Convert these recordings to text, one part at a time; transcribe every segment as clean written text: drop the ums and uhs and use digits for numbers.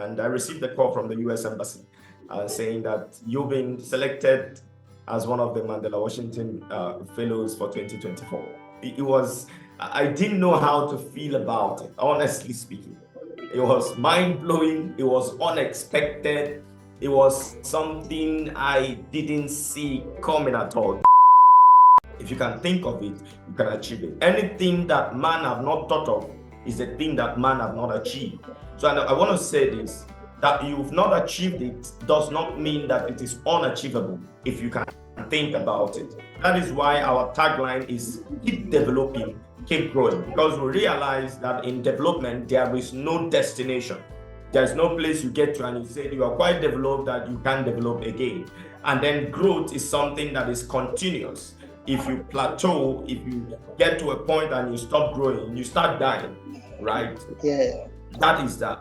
And I received a call from the US Embassy saying that you've been selected as one of the Mandela Washington Fellows for 2024. It was, I didn't know how to feel about it, honestly speaking. It was mind-blowing, it was unexpected, it was something I didn't see coming at all. If you can think of it, you can achieve it. Anything that man have not thought of is a thing that man have not achieved. So I want to say this, that you've not achieved it does not mean that it is unachievable if you can think about it. That is why our tagline is keep developing, keep growing, because we realize that in development, there is no destination. There's no place you get to and you say you are quite developed that you can develop again. And then growth is something that is continuous. If you plateau, if you get to a point and you stop growing, you start dying, right? Yeah. That is that.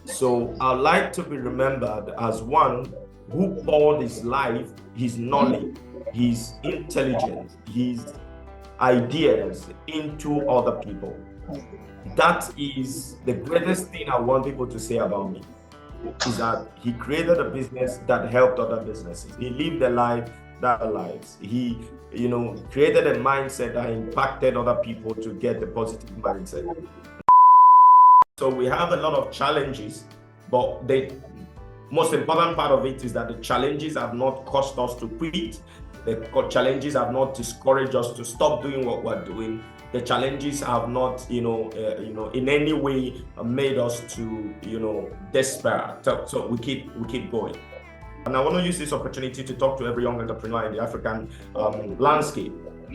So I'd like to be remembered as one who poured his life, his knowledge, his intelligence, his ideas into other people. That is the greatest thing I want people to say about me, is that he created a business that helped other businesses. He lived a life that lives. He, created a mindset that impacted other people to get the positive mindset. So we have a lot of challenges, but the most important part of it is that the challenges have not caused us to quit. The challenges have not discouraged us to stop doing what we're doing. The challenges have not, in any way made us to, despair. So we keep going. And I want to use this opportunity to talk to every young entrepreneur in the African landscape.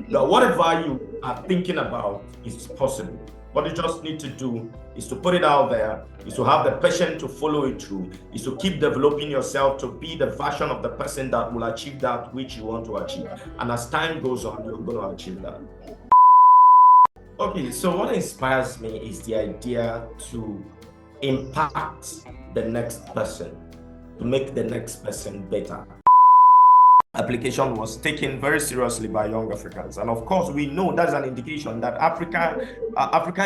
That whatever you are thinking about is possible. What you just need to do is to put it out there, is to have the passion to follow it through, is to keep developing yourself to be the version of the person that will achieve that which you want to achieve. And as time goes on, you're going to achieve that. Okay, so what inspires me is the idea to impact the next person, to make the next person better. Application was taken very seriously by young Africans. And of course, we know that's an indication that Africa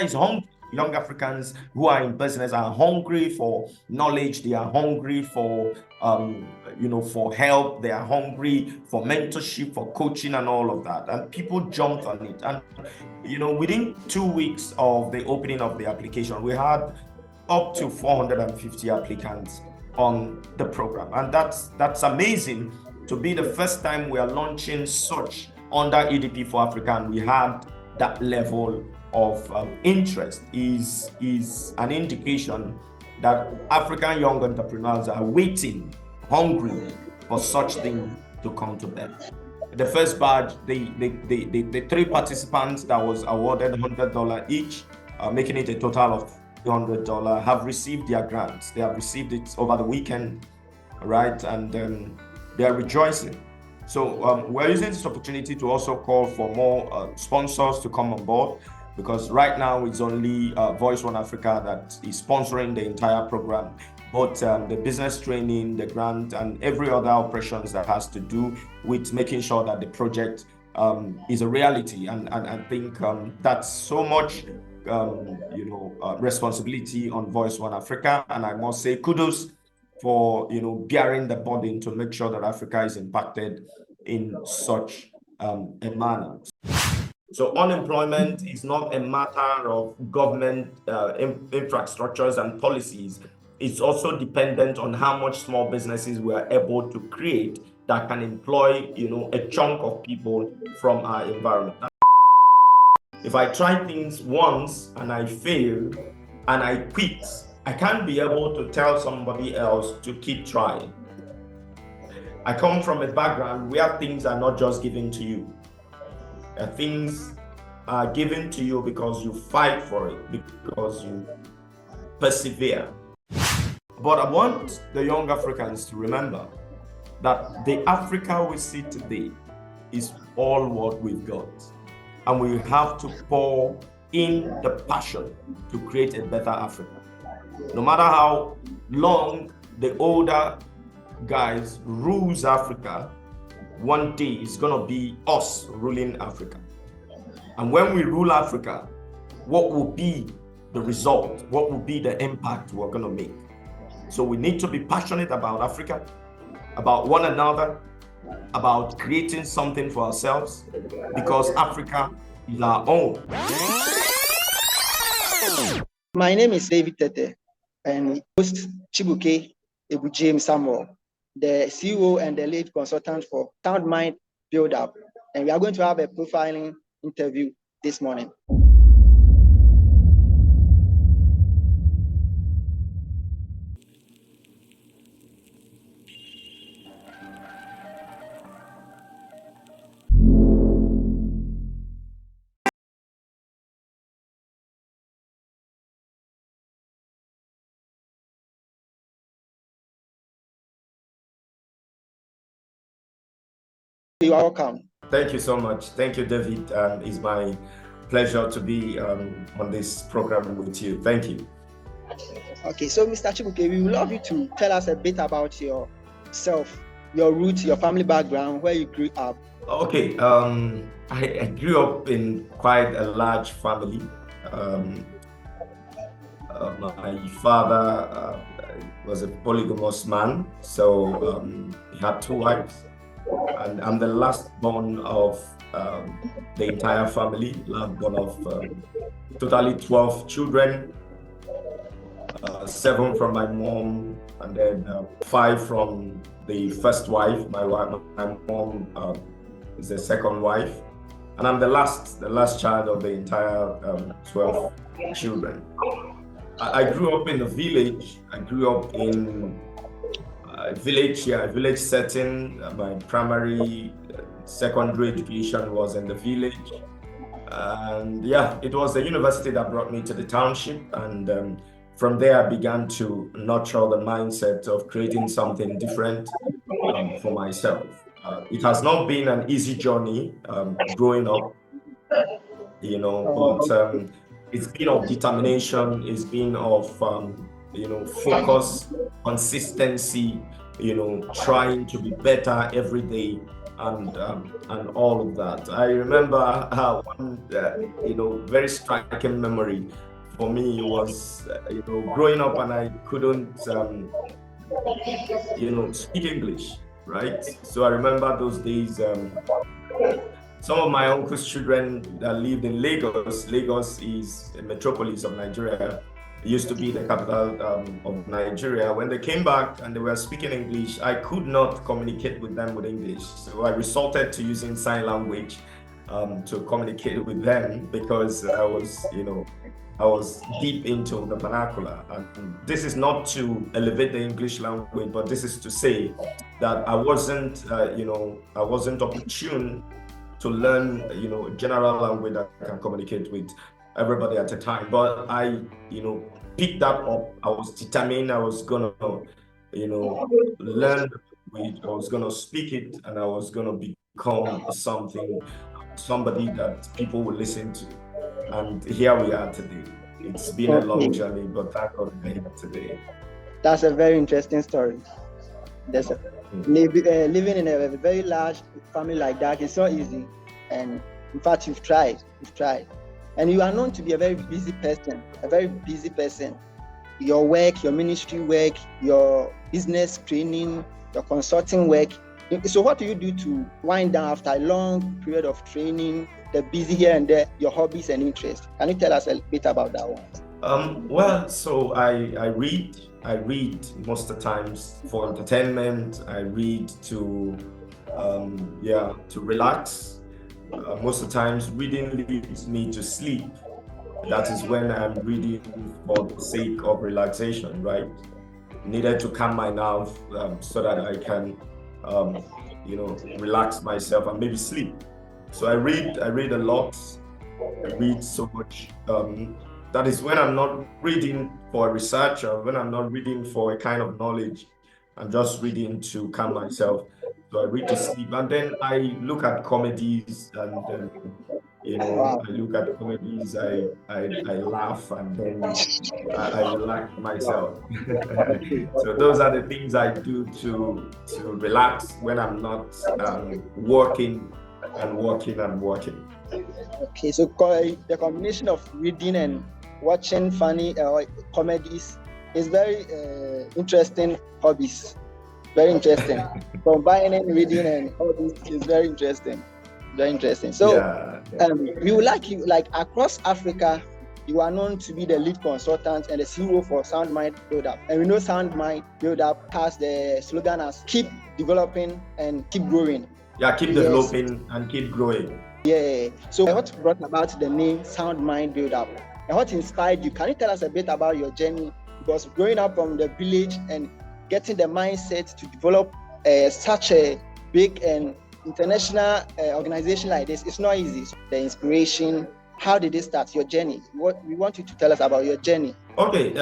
is hungry. Young Africans who are in business are hungry for knowledge. They are hungry for, for help. They are hungry for mentorship, for coaching and all of that. And people jumped on it. And, within 2 weeks of the opening of the application, we had up to 450 applicants on the program. And that's amazing. To be the first time we are launching such under EDP for Africa, and we had that level of interest is an indication that African young entrepreneurs are waiting, hungry for such thing to come to them. The first batch, the 3 participants that was awarded $100 each, making it a total of $200, have received their grants. They have received it over the weekend, right? And they are rejoicing. So we're using this opportunity to also call for more sponsors to come on board, because right now it's only Voice One Africa that is sponsoring the entire program. But the business training, the grant, and every other operations that has to do with making sure that the project is a reality. And I think that's so much responsibility on Voice One Africa. And I must say kudos for bearing the burden to make sure that Africa is impacted in such a manner. So unemployment is not a matter of government infrastructures and policies. It's also dependent on how much small businesses we are able to create that can employ a chunk of people from our environment. If I try things once and I fail and I quit, I can't be able to tell somebody else to keep trying. I come from a background where things are not just given to you. Things are given to you because you fight for it, because you persevere. But I want the young Africans to remember that the Africa we see today is all what we've got. And we have to pour in the passion to create a better Africa. No matter how long the older guys rules Africa, one day it's going to be us ruling Africa. And when we rule Africa, what will be the result? What will be the impact we're going to make? So we need to be passionate about Africa, about one another, about creating something for ourselves, because Africa is our own. My name is David Tetteh, and host Chibuike, Egbujiem Samuel, the CEO and the lead consultant for Sound Mind BuildUp. And we are going to have a profiling interview this morning. You are welcome. Thank you so much. Thank you, David. It's my pleasure to be on this program with you. Thank you. Okay, so Mr. Chibuike, we would love you to tell us a bit about yourself, your roots, your family background, where you grew up. Okay, I grew up in quite a large family. My father was a polygamous man, so he had 2 wives. And I'm the last born of the entire family, last born of totally 12 children, 7 from my mom, and then 5 from the first wife. My mom is the second wife, and I'm the last child of the entire 12 children. I grew up in a village. I grew up in a village setting. My primary, secondary education was in the village. And yeah, it was the university that brought me to the township. And from there, I began to nurture the mindset of creating something different for myself. It has not been an easy journey growing up, but it's been of determination, it's been of focus, consistency, trying to be better every day, and all of that. I remember one very striking memory for me was growing up, and I couldn't speak English, right? So I remember those days. Some of my uncle's children that lived in Lagos. Lagos is a metropolis of Nigeria. It used to be the capital of Nigeria. When they came back and they were speaking English, I could not communicate with them with English. So I resorted to using sign language to communicate with them, because I was deep into the vernacular. And this is not to elevate the English language, but this is to say that I wasn't opportune to learn, general language that I can communicate with everybody at a time. But I, picked that up. I was determined. I was gonna, learn the language. I was gonna speak it, and I was gonna become somebody that people will listen to. And here we are today. It's been a long journey, but thank God we're here today. That's a very interesting story. Living in a very large family like that is not easy, and in fact you've tried, and you are known to be a very busy person. Your work, your ministry work, your business training, your consulting work. So what do you do to wind down after a long period of training, the busy here and there, your hobbies and interests? Can you tell us a bit about that one? Well, so I read most of the times for entertainment. I read to relax. Most of the times reading leads me to sleep. That is when I'm reading for the sake of relaxation, right? Needed to calm my nerve so that I can relax myself and maybe sleep. So I read a lot. I read so much. That is when I'm not reading for research, or when I'm not reading for a kind of knowledge. I'm just reading to calm myself. So I read to sleep, and then I look at comedies, and I look at comedies. I laugh, and then I relax myself. So those are the things I do to relax when I'm not working. Okay, so the combination of reading and watching funny comedies it's very interesting hobbies. Very interesting. Combining reading and hobbies is very interesting. Very interesting. So we would like you, like across Africa, you are known to be the lead consultant and the CEO for Sound Mind BuildUp. And we know Sound Mind BuildUp has the slogan as keep developing and keep growing. Yeah, keep developing and keep growing. Yeah. So what brought about the name Sound Mind BuildUp? And what inspired you? Can you tell us a bit about your journey? Because growing up from the village and getting the mindset to develop such a big and international organization like this, it's not easy. So the inspiration, how did it start, your journey? We want you to tell us about your journey. Okay,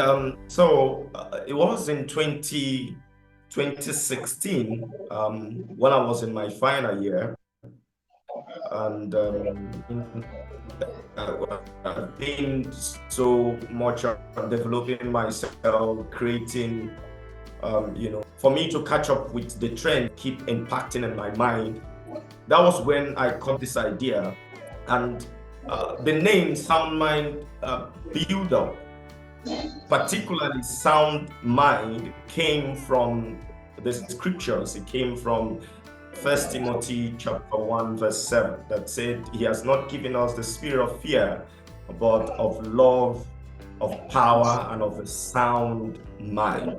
so it was in 2016 when I was in my final year, and I've been so much on developing myself, creating, for me to catch up with the trend, keep impacting in my mind. That was when I caught this idea, and the name Sound Mind BuildUp, particularly Sound Mind, came from the scriptures. It came from 1 Timothy chapter 1 verse 7 that said, He has not given us the spirit of fear, but of love, of power, and of a sound mind.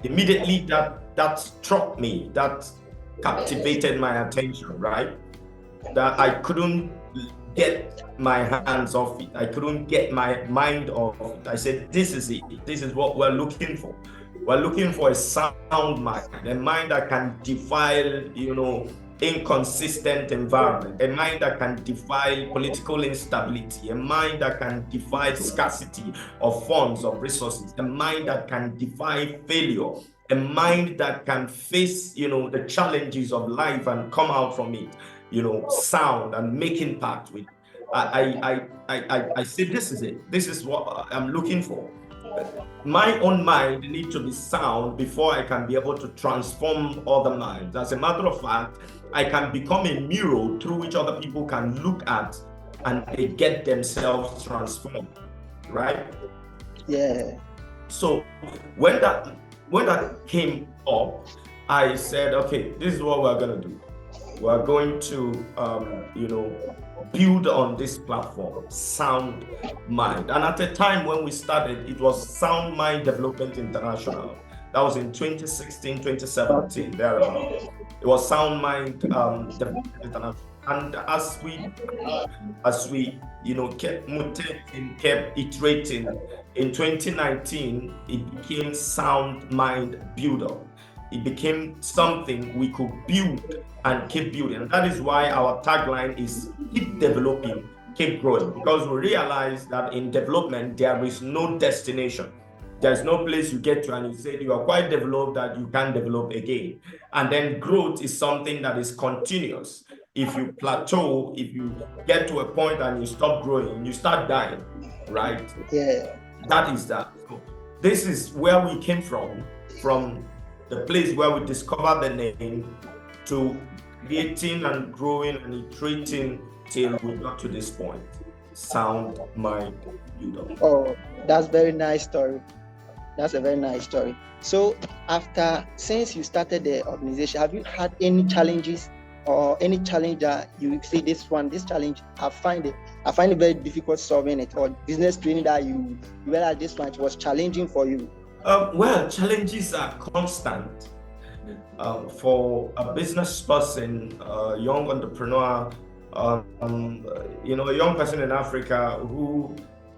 Immediately that struck me, that captivated my attention, right? That I couldn't get my hands off it. I couldn't get my mind off it. I said, this is it. This is what we're looking for. We're looking for a sound mind, a mind that can defy, inconsistent environment, a mind that can defy political instability, a mind that can defy scarcity of funds, of resources, a mind that can defy failure, a mind that can face, the challenges of life and come out from it, sound and make impact with. I say, this is it. This is what I'm looking for. My own mind needs to be sound before I can be able to transform other minds. As a matter of fact, I can become a mirror through which other people can look at and they get themselves transformed, right? Yeah. So when that came up, I said, okay, this is what we're going to do. We're going to, build on this platform, Sound Mind. And at the time when we started, it was Sound Mind Development International. That was in 2016, 2017, thereabout. It was Sound Mind Development International. And as we kept mutating, kept iterating, in 2019, it became Sound Mind BuildUp. It became something we could build and keep building. And that is why our tagline is keep developing, keep growing, because we realize that in development, there is no destination. There's no place you get to and you say you are quite developed that you can develop again. And then growth is something that is continuous. If you plateau, if you get to a point and you stop growing, you start dying, right? Yeah. That is that. So this is where we came from the place where we discovered the name, to creating and growing and iterating till we got to this point. Sound Mind BuildUp. Oh, that's very nice story. That's a very nice story. So since you started the organization, have you had any challenges or any challenge that you say this challenge, I find it very difficult solving it, or business training that you realize this one was challenging for you? Well, challenges are constant. For a business person, a young entrepreneur, a young person in Africa who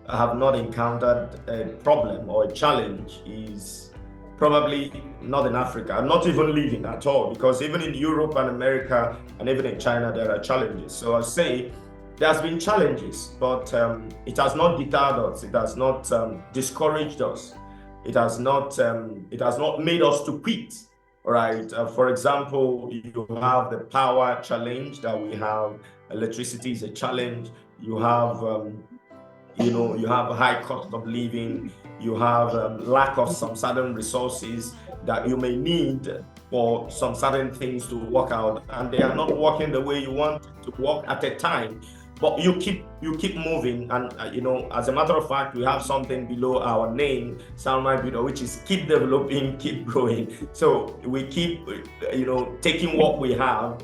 have not encountered a problem or a challenge is probably not in Africa, not even living at all, because even in Europe and America and even in China, there are challenges. So I say there's been challenges, but it has not deterred us. It has not discouraged us. It has not made us to quit. All right. For example, you have the power challenge that we have. Electricity is a challenge. You have, you have a high cost of living. You have lack of some certain resources that you may need for some certain things to work out, and they are not working the way you want to work at a time. but you keep moving. And as a matter of fact, we have something below our name, Soundmind BuildUp, which is keep developing, keep growing. So we keep taking what we have,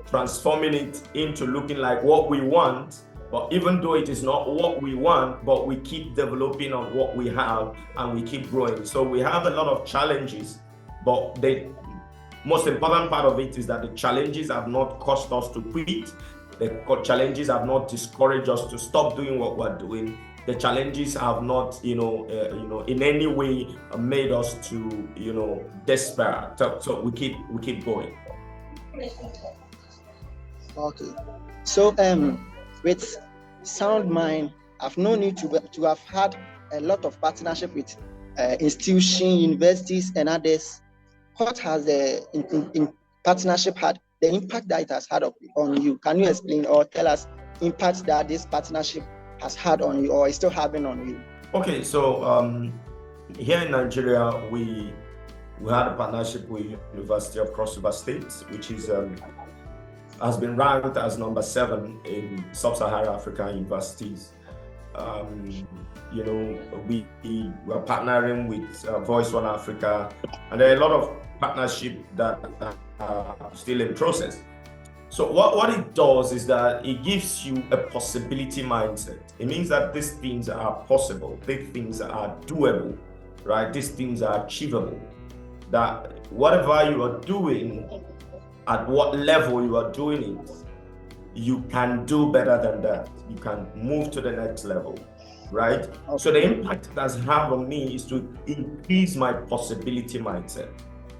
transforming it into looking like what we want. But even though it is not what we want, but we keep developing on what we have and we keep growing. So we have a lot of challenges, but the most important part of it is that the challenges have not caused us to quit. The challenges have not discouraged us to stop doing what we're doing. The challenges have not, in any way made us to, despair. So we keep going. Okay. So with Soundmind, I've known you to have had a lot of partnership with institutions, universities, and others. What has the in partnership had, the impact that it has had on you? Can you explain or tell us impact that this partnership has had on you or is still having on you? Okay, so here in Nigeria, we had a partnership with University of Cross River State, which is has been ranked as number 7 in sub-Saharan African universities. We were partnering with Voice One Africa, and there are a lot of partnerships that are still in process. So what it does is that it gives you a possibility mindset. It means that these things are possible, these things are doable, right? These things are achievable. That whatever you are doing, at what level you are doing it, you can do better than that. You can move to the next level, right? Okay. So the impact it has had on me is to increase my possibility mindset.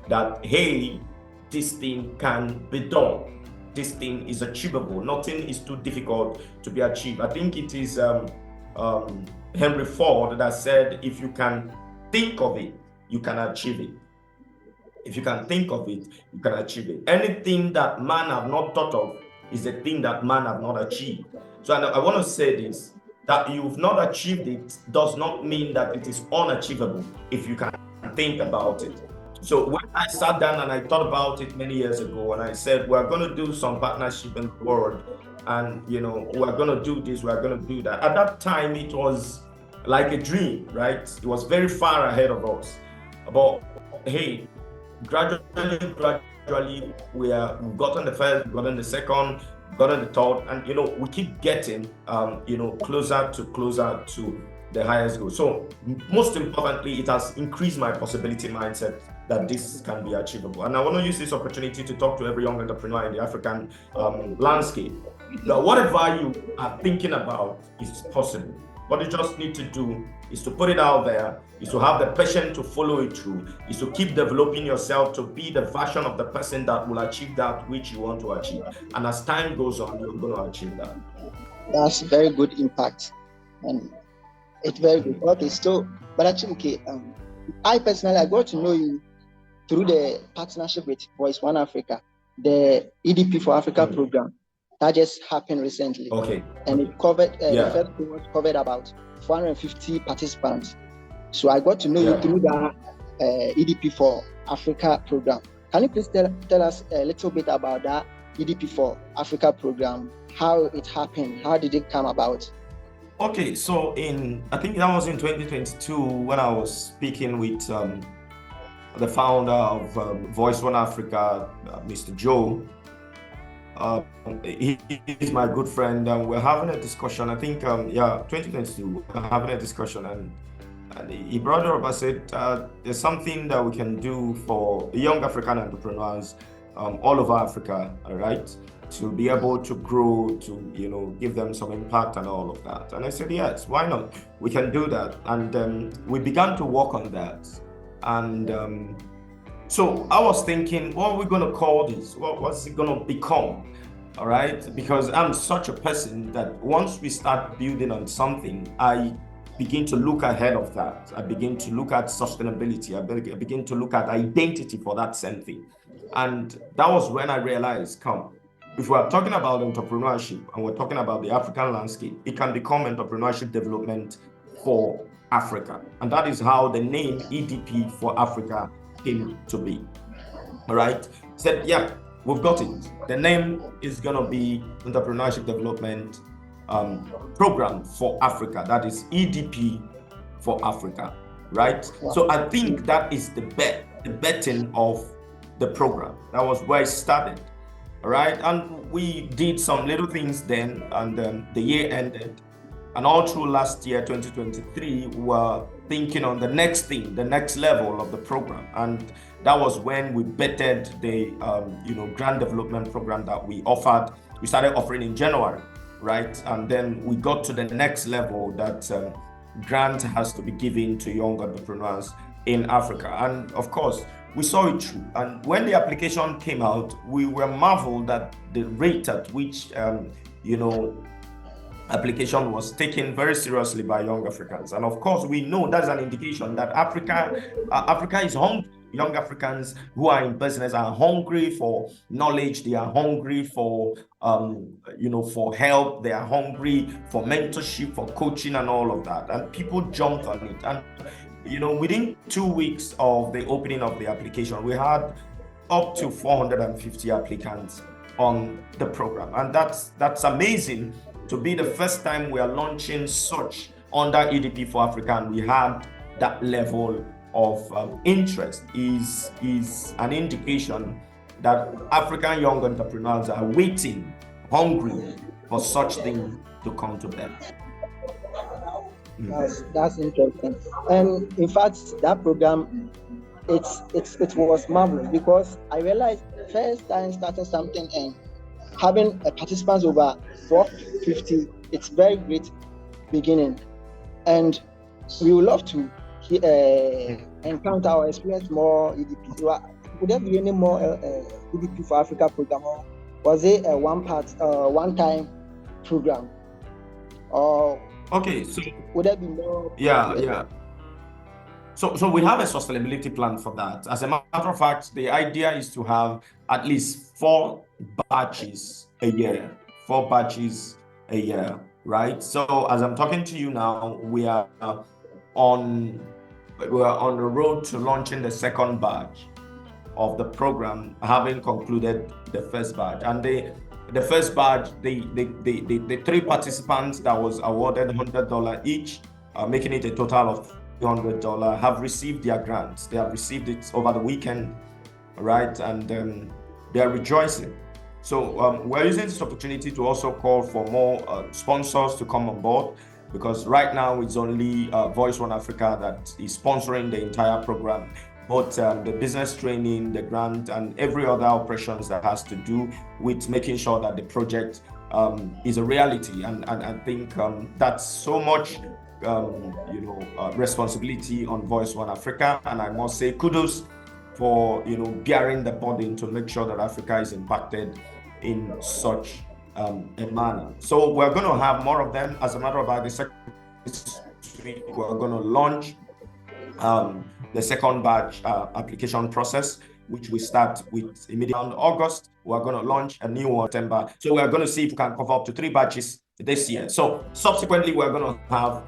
That, hey, this thing can be done. This thing is achievable. Nothing is too difficult to be achieved. I think it is Henry Ford that said, if you can think of it, you can achieve it. If you can think of it, you can achieve it. Anything that man have not thought of is a thing that man have not achieved. So I want to say this, that you've not achieved it does not mean that it is unachievable if you can think about it. So when I sat down and I thought about it many years ago, and I said, we're going to do some partnership in the world, and we're going to do this, we're going to do that. At that time, it was like a dream, right? It was very far ahead of us. But hey, gradually, we've gotten the first, we've gotten the second, gotten the third, and we keep getting closer to the highest goal. So most importantly, it has increased my possibility mindset that this can be achievable. And I want to use this opportunity to talk to every young entrepreneur in the African landscape. That whatever you are thinking about is possible. What you just need to do is to put it out there, is to have the passion to follow it through, is to keep developing yourself to be the version of the person that will achieve that which you want to achieve. And as time goes on, you're going to achieve that. That's very good impact. And it's very good. Okay, so, but actually, I personally, I got to know you through the partnership with Voice One Africa, the EDP for Africa program that just happened recently. Okay. And it covered, the first cohort covered about 450 participants. So I got to know you through the EDP for Africa program. Can you please tell us a little bit about that EDP for Africa program, how it happened, how did it come about? Okay, so I think that was in 2022 when I was speaking with the founder of Voice One Africa, Mr. Joe. He is my good friend, and we're having a discussion. I think 2022, we're having a discussion, and he brought it up. I said there's something that we can do for young African entrepreneurs all over Africa, all right, to be able to grow, to give them some impact and all of that. And I said, yes, why not? We can do that. And we began to work on that. And so I was thinking, what are we going to call this? What's it going to become? All right, because I'm such a person that once we start building on something, I begin to look ahead of that. I begin to look at sustainability. I begin to look at identity for that same thing. And that was when I realized, if we're talking about entrepreneurship and we're talking about the African landscape, it can become entrepreneurship development for Africa. And that is how the name EDP for Africa came to be. All right. Said, we've got it. The name is going to be Entrepreneurship Development Program for Africa. That is EDP for Africa, right? So I think that is the betting of the program. That was where it started, all right? And we did some little things then, and the year ended. And all through last year, 2023, we were thinking on the next thing, the next level of the program. And that was when we betted the grant development program that we offered. We started offering in January, right? And then we got to the next level that grant has to be given to young entrepreneurs in Africa. And of course, we saw it through. And when the application came out, we were marveled at the rate at which, application was taken very seriously by young Africans. And of course, we know that's an indication that Africa is hungry. Young Africans who are in business are hungry for knowledge. They are hungry for, for help. They are hungry for mentorship, for coaching and all of that. And people jumped on it. And, within 2 weeks of the opening of the application, we had up to 450 applicants on the program. And that's amazing. To be the first time we are launching such under EDP for Africa, and we had that level of interest is an indication that African young entrepreneurs are waiting, hungry for such things to come to them. That's interesting. And in fact, that program, it was marvelous, because I realized first time starting something and having participants over 450, it's very great beginning. And we would love to encounter or experience more EDP. So, would there be any more EDP for Africa program, or was it a one-time program? Or okay, so would there be more? Yeah. So we have a sustainability plan for that. As a matter of fact, the idea is to have at least 4 batches a year. 4 batches a year, right? So as I'm talking to you now, we are on the road to launching the second batch of the program, having concluded the first batch. And the first batch, the 3 participants that was awarded $100 each, making it a total of $200, have received their grants. They have received it over the weekend, right? And they are rejoicing. So we're using this opportunity to also call for more sponsors to come on board, because right now it's only Voice One Africa that is sponsoring the entire program. But the business training, the grant, and every other operations that has to do with making sure that the project is a reality. And I think that's so much responsibility on Voice One Africa. And I must say kudos for bearing the burden to make sure that Africa is impacted in such a manner. So we're going to have more of them. As a matter of fact, this week we're going to launch the second batch application process, which we start with immediately in August. We're going to launch a new one in September. So we're going to see if we can cover up to 3 batches this year. So subsequently, we're going to have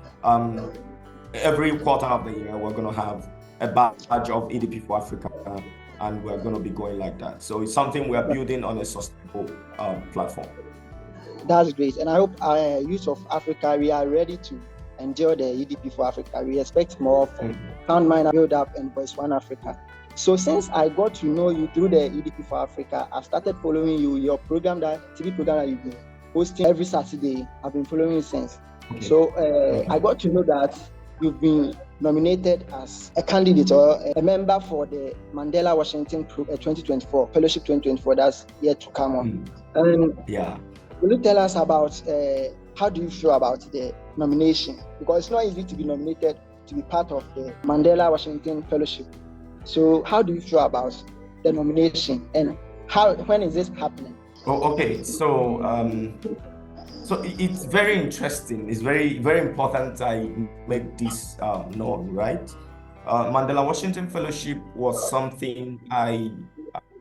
every quarter of the year, we're going to have a batch of EDP for Africa, and we're going to be going like that. So it's something we're building on a sustainable platform. That's great. And I hope our youth of Africa, we are ready to enjoy the EDP for Africa. We expect more from Foundminer, BuildUp, and Voice One Africa. So since I got to know you through the EDP for Africa, I started following you, your program, that TV program that you've been hosting every Saturday. I've been following you since. Okay. So I got to know that you've been nominated as a candidate or a member for the Mandela Washington 2024, Fellowship 2024, that's yet to come on. Yeah. Will you tell us about how do you feel about the nomination? Because it's not easy to be nominated to be part of the Mandela Washington Fellowship. So how do you feel about the nomination, and when is this happening? Oh, okay. So it's very interesting. It's very, very important I make this known, right? Mandela Washington Fellowship was something I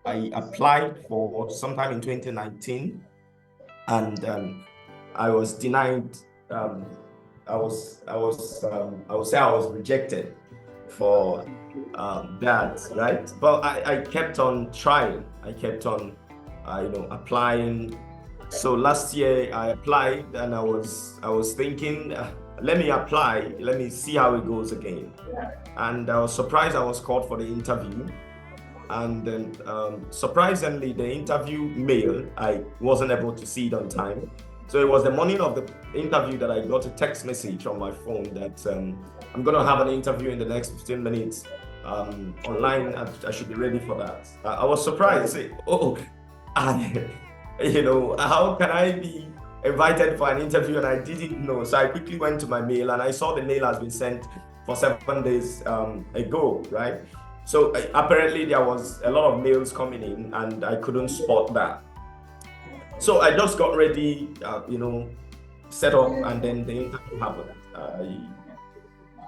applied for sometime in 2019, and I was denied. I would say I was rejected for that, right? But I kept on trying. I kept on applying. So last year I applied, and I was thinking, let me apply, let me see how it goes again. And I was surprised I was called for the interview. And then surprisingly, the interview mail, I wasn't able to see it on time. So it was the morning of the interview that I got a text message on my phone that I'm going to have an interview in the next 15 minutes online. I should be ready for that. I was surprised. How can I be invited for an interview and I didn't know? So I quickly went to my mail and I saw the mail has been sent for 7 days ago, right? So apparently there was a lot of mails coming in and I couldn't spot that. So I just got ready, set up, and then the interview happened.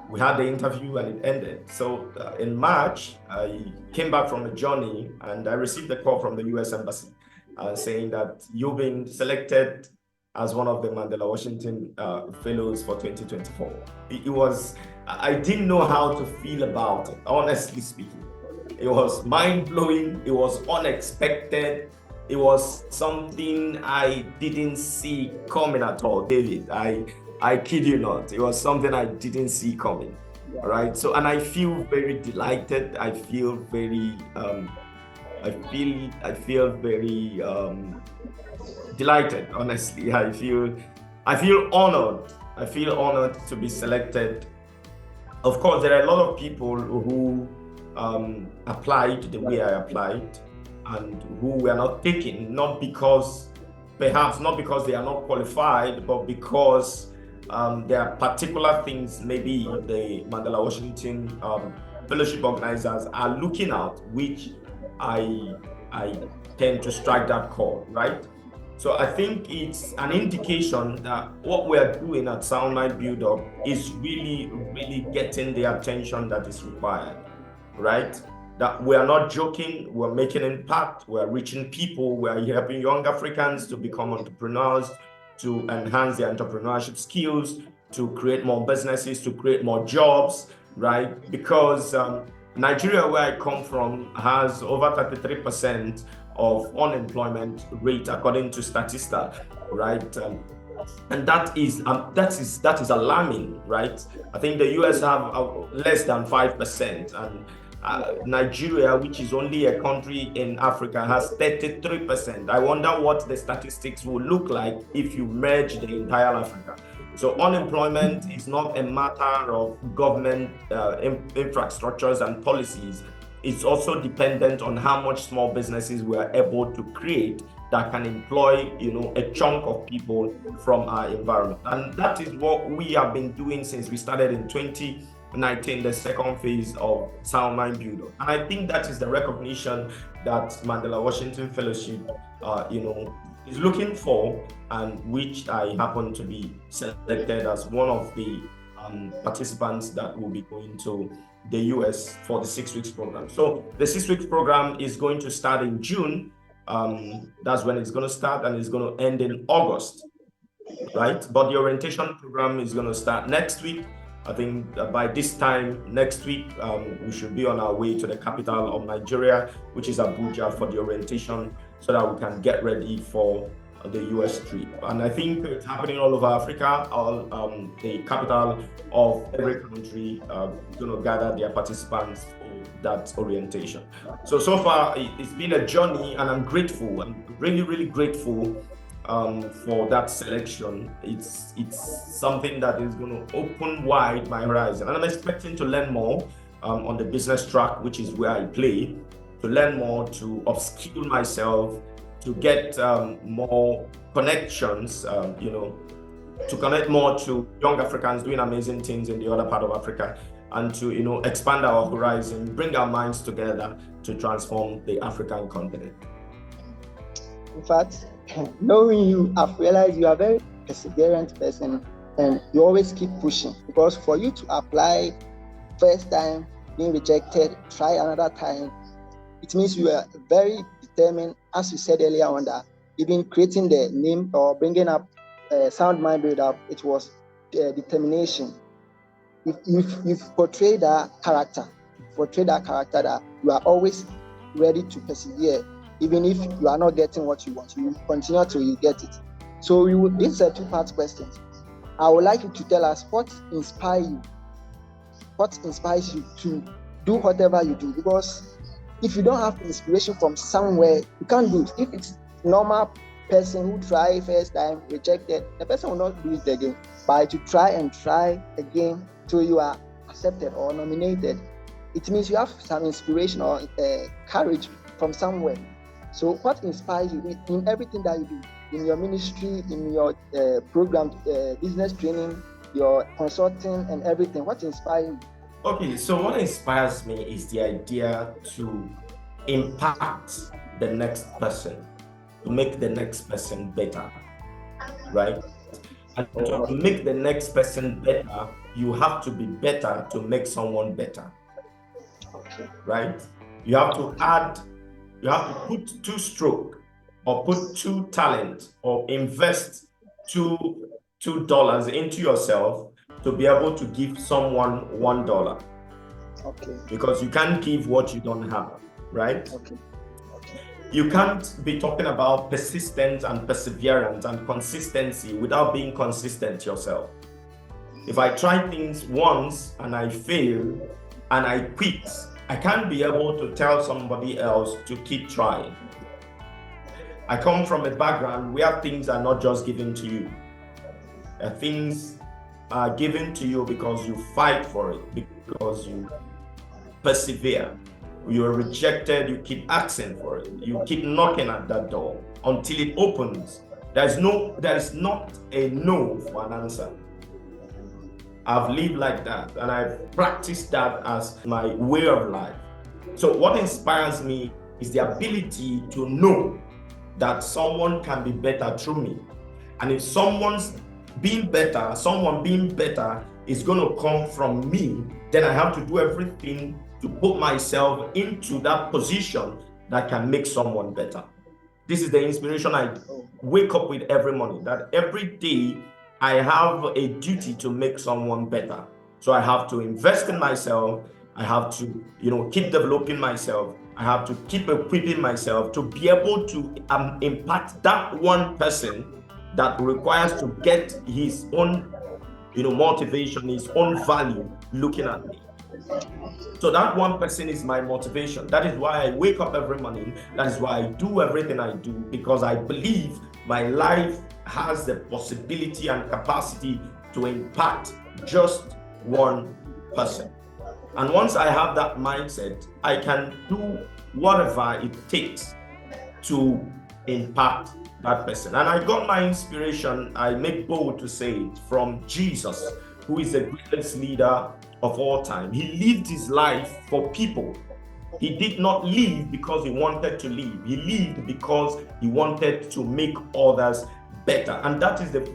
We had the interview and it ended. So in March, I came back from a journey and I received a call from the US Embassy saying that you've been selected as one of the Mandela Washington Fellows for 2024. I didn't know how to feel about it, honestly speaking. It was mind-blowing, it was unexpected, it was something I didn't see coming at all, David. I kid you not, it was something I didn't see coming, right? So, and I feel very delighted, I feel very, delighted, honestly. I feel honored. I feel honored to be selected. Of course, there are a lot of people who applied the way I applied and who were not taken, perhaps not because they are not qualified, but because there are particular things maybe the Mandela Washington Fellowship organizers are looking at, which I tend to strike that chord, right? So I think it's an indication that what we're doing at Sound Mind BuildUp is really, really getting the attention that is required, right? That we are not joking, we're making impact, we're reaching people, we're helping young Africans to become entrepreneurs, to enhance their entrepreneurship skills, to create more businesses, to create more jobs, right? Because Nigeria, where I come from, has over 33% of unemployment rate according to Statista, right? And that is alarming, right? I think the US have less than 5%, and Nigeria, which is only a country in Africa, has 33%. I wonder what the statistics will look like if you merge the entire Africa. So unemployment is not a matter of government infrastructures and policies. It's also dependent on how much small businesses we are able to create that can employ, a chunk of people from our environment. And that is what we have been doing since we started in 2019, the second phase of Sound Mind BuildUp. And I think that is the recognition that Mandela Washington Fellowship, is looking for, and which I happen to be selected as one of the participants that will be going to the US for the 6 weeks program. So the 6 weeks program is going to start in June. That's when it's going to start, and it's going to end in August, right? But the orientation program is going to start next week. I think by this time next week, we should be on our way to the capital of Nigeria, which is Abuja, for the orientation, so that we can get ready for the US trip. And I think it's happening all over Africa. The capital of every country going to gather their participants for that orientation. So far, it's been a journey, and I'm grateful. I'm really, really grateful for that selection. It's something that is going to open wide my horizon, and I'm expecting to learn more on the business track, which is where I play, to learn more, to upskill myself, to get more connections, to connect more to young Africans doing amazing things in the other part of Africa, and to expand our horizon, bring our minds together to transform the African continent. In fact, knowing you, I've realized you are a very perseverant person, and you always keep pushing, because for you to apply first time, being rejected, try another time, it means you are very determined. As you said earlier on, that even creating the name or bringing up Sound Mind BuildUp, it was determination. You've portrayed that character, that you are always ready to persevere. Even if you are not getting what you want, you continue till you get it. So this is a two-part question. I would like you to tell us what inspires you to do whatever you do, because if you don't have inspiration from somewhere, you can't do it. If it's normal person who try first time, rejected, the person will not do it again. But to try and try again till you are accepted or nominated, it means you have some inspiration or courage from somewhere. So what inspires you in everything that you do, in your ministry, in your program, business training, your consulting and everything? What inspires you? Okay, so what inspires me is the idea to impact the next person, to make the next person better, right? And to make the next person better, you have to be better to make someone better, right? You have to put two stroke or put two talent or invest $2 into yourself to be able to give someone $1. Okay. Because you can't give what you don't have, right? Okay. You can't be talking about persistence and perseverance and consistency without being consistent yourself. If I try things once and I fail and I quit, I can't be able to tell somebody else to keep trying. I come from a background where things are not just given to you. Things are given to you because you fight for it, because you persevere. You are rejected, you keep asking for it, you keep knocking at that door until it opens. There is not a no for an answer. I've lived like that and I've practiced that as my way of life. So what inspires me is the ability to know that someone can be better through me. And if someone being better is going to come from me, then I have to do everything to put myself into that position that can make someone better. This is the inspiration I wake up with every morning, that every day I have a duty to make someone better. So I have to invest in myself. I have to, keep developing myself. I have to keep equipping myself to be able to impact that one person that requires to get his own, motivation, his own value looking at me. So that one person is my motivation. That is why I wake up every morning. That is why I do everything I do, because I believe my life has the possibility and capacity to impact just one person. And once I have that mindset, I can do whatever it takes to impact that person. And I got my inspiration, I make bold to say it, from Jesus, who is the greatest leader of all time. He lived his life for people. He did not live because he wanted to live. He lived because he wanted to make others better. And that is the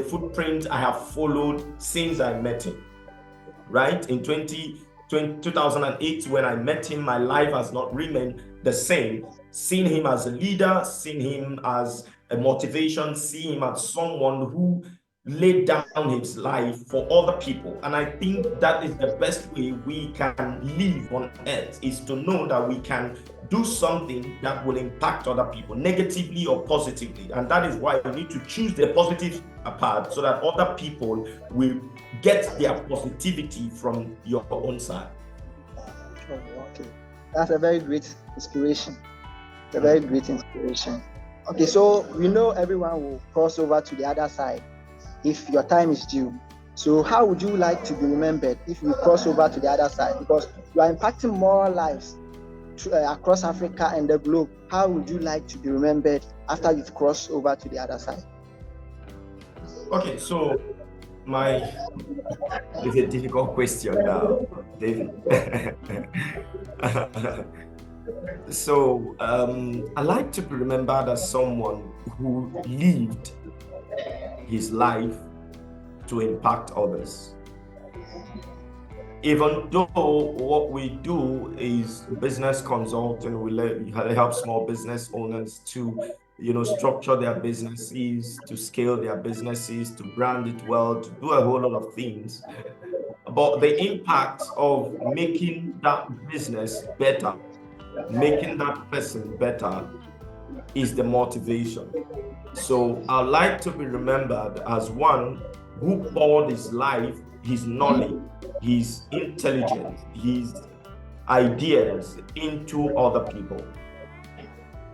footprint I have followed since I met him. Right? In 2008, when I met him, my life has not remained the same. Seeing him as a leader, seeing him as a motivation, seeing him as someone who laid down his life for other people. And I think that is the best way we can live on earth, is to know that we can do something that will impact other people negatively or positively. And that is why you need to choose the positive part, so that other people will get their positivity from your own side. Okay, that's a very great inspiration. It's a very great inspiration. Okay, so we know everyone will cross over to the other side if your time is due. So how would you like to be remembered if you cross over to the other side? Because you are impacting more lives across Africa and the globe. How would you like to be remembered after you've crossed over to the other side? Okay, so it's a difficult question now, David. So I like to be remembered as someone who lived his life to impact others. Even though what we do is business consulting, we help small business owners to structure their businesses, to scale their businesses, to brand it well, to do a whole lot of things. But the impact of making that business better making that person better is the motivation. So I'd like to be remembered as one who poured his life, his knowledge, his intelligence, his ideas into other people,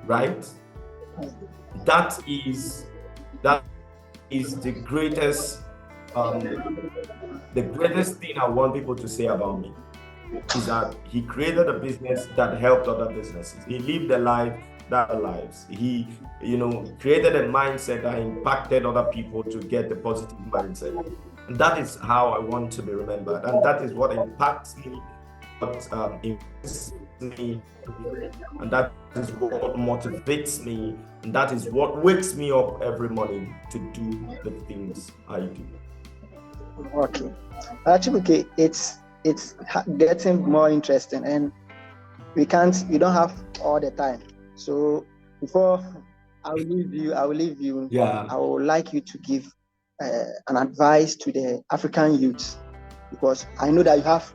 right? That is the greatest thing I want people to say about me, is that he created a business that helped other businesses. He lived a life that lives. He, created a mindset that impacted other people to get the positive mindset. And that is how I want to be remembered. And that is what impacts me, what influences me, and that is what motivates me, and that is what wakes me up every morning to do the things I do. Okay. Chibuike, it's getting more interesting, and we don't have all the time. So before I will leave you. Yeah. I would like you to give an advice to the African youth, because I know that you have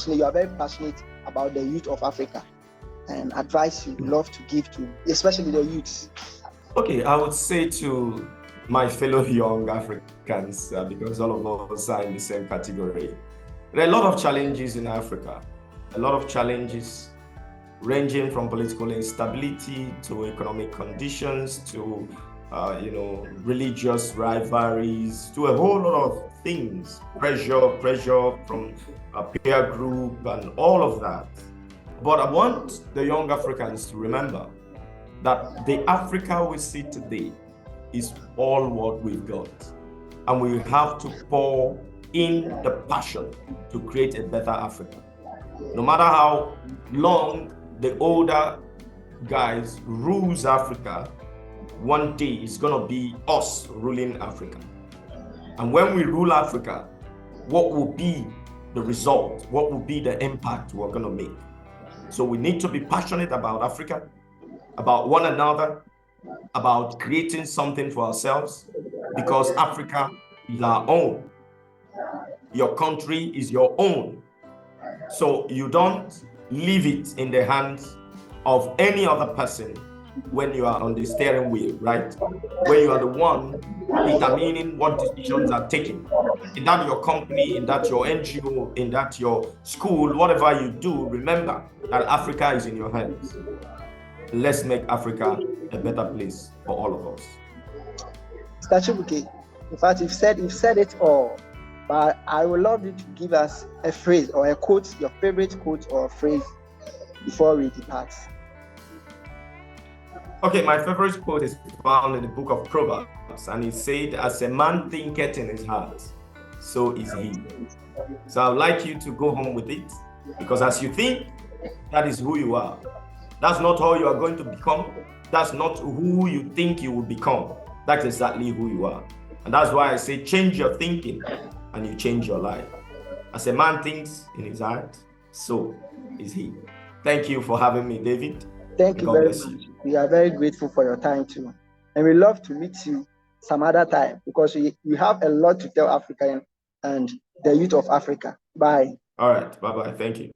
you are very passionate about the youth of Africa, and advice you love to give to, especially the youths. Okay, I would say to my fellow young Africans, because all of us are in the same category, there are a lot of challenges in Africa, a lot of challenges ranging from political instability to economic conditions to religious rivalries, to a whole lot of things, pressure from a peer group and all of that. But I want the young Africans to remember that the Africa we see today is all what we've got. And we have to pour in the passion to create a better Africa. No matter how long the older guys rules Africa, one day it's gonna be us ruling Africa. And when we rule Africa, what will be the result? What will be the impact we're gonna make? So we need to be passionate about Africa, about one another, about creating something for ourselves, because Africa is our own. Your country is your own. So you don't leave it in the hands of any other person when you are on the steering wheel, right? When you are the one determining what decisions are taken. In that your company, in that your NGO, in that your school, whatever you do, remember that Africa is in your hands. Let's make Africa a better place for all of us. Mr. Chibuike, in fact, you've said it all, but I would love you to give us a phrase or a quote, your favorite quote or phrase, before we depart. Okay, my favorite quote is found in the book of Proverbs, and it said, "As a man thinketh in his heart, so is he." So I'd like you to go home with it, because as you think, that is who you are. That's not how you are going to become. That's not who you think you will become. That's exactly who you are. And that's why I say change your thinking and you change your life. As a man thinks in his heart, so is he. Thank you for having me, David. Thank you very much. We are very grateful for your time too. And we love to meet you some other time, because we have a lot to tell Africa and the youth of Africa. Bye. All right. Bye-bye. Thank you.